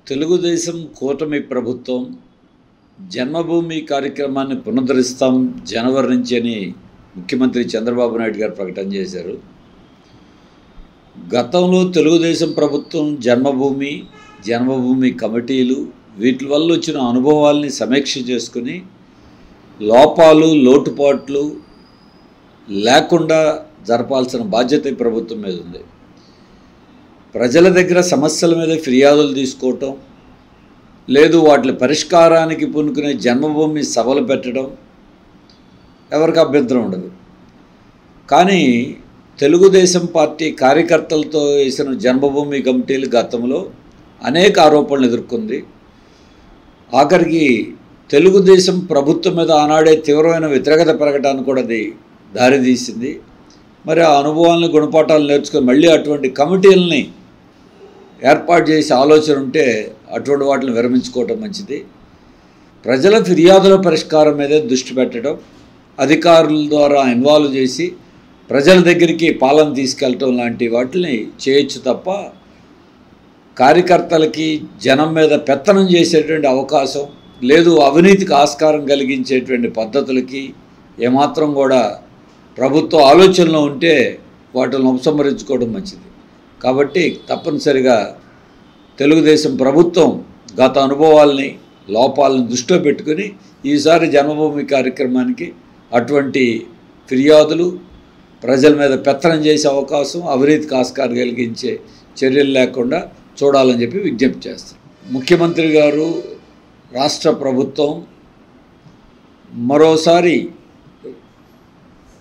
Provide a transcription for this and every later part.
తెలుగుదేశం కూటమి ప్రభుత్వం జన్మభూమి కార్యక్రమాన్ని పునరుద్ధరిస్తాం జనవరి నుంచి అని ముఖ్యమంత్రి చంద్రబాబు నాయుడు గారు ప్రకటన చేశారు. గతంలో తెలుగుదేశం ప్రభుత్వం జన్మభూమి కమిటీలు వీటి వల్ల వచ్చిన అనుభవాల్ని సమీక్ష చేసుకుని లోపాలు లోటుపాట్లు లేకుండా జరపాల్సిన బాధ్యత ఈ ప్రభుత్వం మీద ఉంది. ప్రజల దగ్గర సమస్యల మీద ఫిర్యాదులు తీసుకోవటం, లేదు వాటి పరిష్కారానికి పూనుకునే జన్మభూమి సభలు పెట్టడం ఎవరికి అభ్యంతరం ఉండదు. కానీ తెలుగుదేశం పార్టీ కార్యకర్తలతో వేసిన జన్మభూమి కమిటీలు గతంలో అనేక ఆరోపణలు ఎదుర్కొంది. ఆఖరికి తెలుగుదేశం ప్రభుత్వం మీద ఆనాడే తీవ్రమైన వ్యతిరేకత పెరగడానికి కూడా అది దారితీసింది. మరి ఆ అనుభవాలను గుణపాఠాలు నేర్చుకొని మళ్ళీ అటువంటి కమిటీలని ఏర్పాటు చేసే ఆలోచన ఉంటే అటువంటి వాటిని విరమించుకోవటం మంచిది. ప్రజల ఫిర్యాదుల పరిష్కారం మీదే దృష్టి పెట్టడం, అధికారుల ద్వారా ఇన్వాల్వ్ చేసి ప్రజల దగ్గరికి పాలన తీసుకెళ్ళటం లాంటి వాటిని చేయొచ్చు తప్ప కార్యకర్తలకి జనం మీద పెత్తనం చేసేటువంటి అవకాశం లేదు, అవినీతికి ఆస్కారం కలిగించేటువంటి పద్ధతులకి ఏమాత్రం కూడా ప్రభుత్వ ఆలోచనలో ఉంటే వాటిని ఉపసంహరించుకోవడం మంచిది. కాబట్టి తప్పనిసరిగా తెలుగుదేశం ప్రభుత్వం గత అనుభవాల్ని లోపాలను దృష్టిలో పెట్టుకుని ఈసారి జన్మభూమి కార్యక్రమానికి అటువంటి ఫిర్యాదులు, ప్రజల మీద పెత్తనం చేసే అవకాశం, అవినీతికి ఆస్కారం కలిగించే చర్యలు లేకుండా చూడాలని చెప్పి విజ్ఞప్తి చేస్తారు. ముఖ్యమంత్రి గారు, రాష్ట్ర ప్రభుత్వం మరోసారి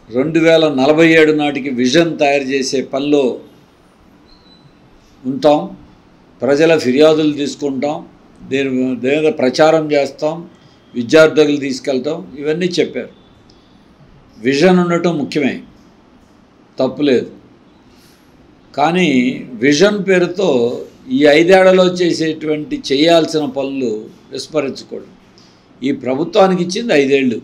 2047 నాటికి విజన్ తయారు చేసే పనిలో ఉంటాం. ప్రజల ఫిర్యాదులు తీసుకుంటాం, దేని మీద ప్రచారం చేస్తాం, విద్యార్థులు తీసుకెళ్తాం, ఇవన్నీ చెప్పారు. విజన్ ఉండటం ముఖ్యమే, తప్పులేదు. కానీ విజన్ పేరుతో ఈ 5 ఏళ్లలో చేయాల్సిన పనులు విస్మరించకూడదు. ఈ ప్రభుత్వానికి ఇచ్చింది 5 ఏళ్ళు.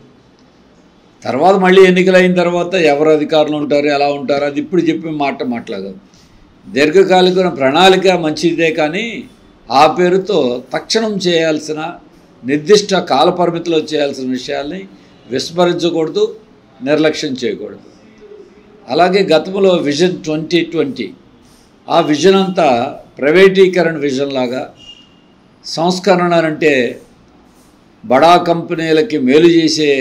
తర్వాత మళ్ళీ ఎన్నికలైన తర్వాత ఎవరు అధికారులు ఉంటారు, ఎలా ఉంటారు, అది ఇప్పుడు చెప్పి మాట్లాడదు. దీర్ఘకాలిక ప్రణాళిక మంచిదే, కానీ ఆ పేరుతో తక్షణం చేయాల్సిన నిర్దిష్ట కాలపరిమితిలో చేయాల్సిన విషయాల్ని విస్మరించకూడదు, నిర్లక్ష్యం చేయకూడదు. అలాగే గతంలో విజన్ 2020 ఆ విజన్ అంతా ప్రైవేటీకరణ విజన్ లాగా, సంస్కరణ అంటే బడా కంపెనీలకి మేలు చేసే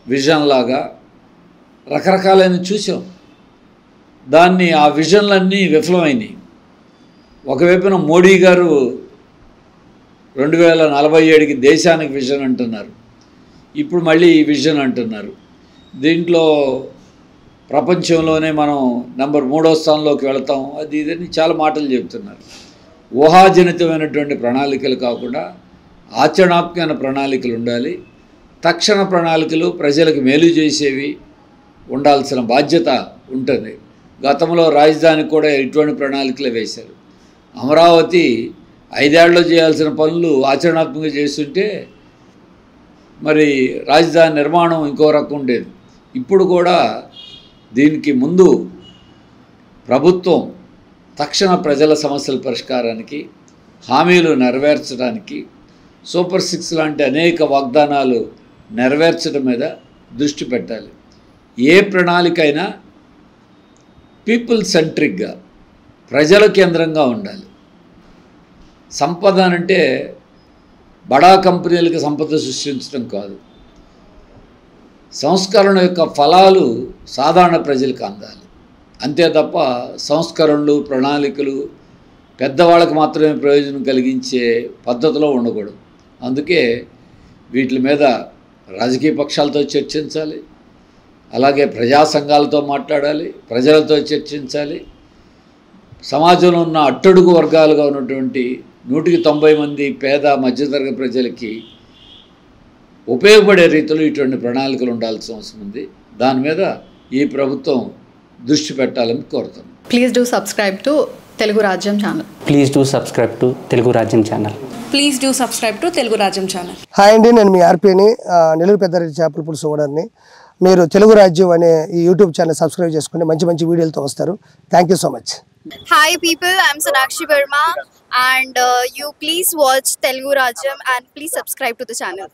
విజన్ లాగా రకరకాలైన చూసాం. దాన్ని ఆ విజన్లన్నీ విఫలమైనవి. ఒకవైపున మోడీ గారు 2047కి దేశానికి విజన్ అంటున్నారు, ఇప్పుడు మళ్ళీ ఈ విజన్ అంటున్నారు. దీంట్లో ప్రపంచంలోనే మనం నెంబర్ 3వ స్థానంలోకి వెళతాం, అది ఇదని చాలా మాటలు చెబుతున్నారు. ఊహాజనితమైనటువంటి ప్రణాళికలు కాకుండా ఆచరణాత్మకమైన ప్రణాళికలు ఉండాలి. తక్షణ ప్రణాళికలు ప్రజలకు మేలు చేసేవి ఉండాల్సిన బాధ్యత ఉంటుంది. గతంలో రాజధానికి కూడా ఇటువంటి ప్రణాళికలు వేశారు. అమరావతి 5 ఏళ్లలో చేయాల్సిన పనులు ఆచరణాత్మకంగా చేస్తుంటే మరి రాజధాని నిర్మాణం ఇంకో రకం ఉండేది. ఇప్పుడు కూడా దీనికి ముందు ప్రభుత్వం తక్షణ ప్రజల సమస్యల పరిష్కారానికి, హామీలు నెరవేర్చడానికి, సూపర్ 6 లాంటి అనేక వాగ్దానాలు నెరవేర్చడం మీద దృష్టి పెట్టాలి. ఏ ప్రణాళిక అయినా పీపుల్ సెంట్రిక్గా, ప్రజల కేంద్రంగా ఉండాలి. సంపద అంటే బడా కంపెనీలకు సంపద సృష్టించడం కాదు, సంస్కరణ యొక్క ఫలాలు సాధారణ ప్రజలకు అందాలి. అంతే తప్ప సంస్కరణలు, ప్రణాళికలు పెద్దవాళ్ళకి మాత్రమే ప్రయోజనం కలిగించే పద్ధతిలో ఉండకూడదు. అందుకే వీటి మీద రాజకీయ పక్షాలతో చర్చించాలి, అలాగే ప్రజా సంఘాలతో మాట్లాడాలి, ప్రజలతో చర్చించాలి. సమాజంలో ఉన్న అట్టడుగు వర్గాలుగా ఉన్నటువంటి 190 మంది పేద మధ్యతరగతి ప్రజలకి ఉపయోగపడే రీతిలో ఇటువంటి ప్రణాళికలు ఉండాల్సిన అవసరం ఉంది. దాని మీద ఈ ప్రభుత్వం దృష్టి పెట్టాలని కోరుతున్నాను. Please do subscribe to Telugu Rajyam channel. Please do subscribe to Telugu Rajyam channel. Please do subscribe to Telugu Rajyam channel. Hi అండి, నేను మీ ఆర్పీని, నెల్లూరు పెద్దారెడ్డి చేపల పులుసు ఓనర్ని. మీరు తెలుగు రాజ్యం అనే ఈ యూట్యూబ్ ఛానల్ సబ్స్క్రైబ్ చేసుకుని మంచి మంచి వీడియోలతో వస్తారు. Thank you so much. Hi people, I'm Sonakshi Verma and you please watch Telugu Rajam and please subscribe to the channel.